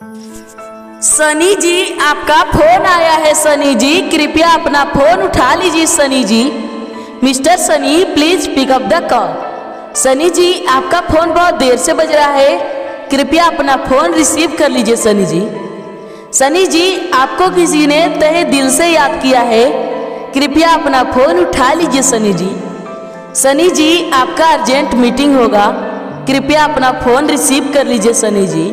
सनी जी, आपका फोन आया है सनी जी, कृपया अपना फोन उठा लीजिए Sunny ji. Mister Sunny, please pick up the call. Sunny ji, आपका फोन बहुत देर से बज रहा है, कृपया अपना फोन रिसीव कर लीजिए सनी जी। सनी जी, आपको किसी ने तहे दिल से याद किया है, कृपया अपना फोन उठा लीजिए सनी जी। सनी जी, आपका अर्जेंट मीटिंग होगा, कृपया अपना फोन रिसीव कर लीजिए सनी जी।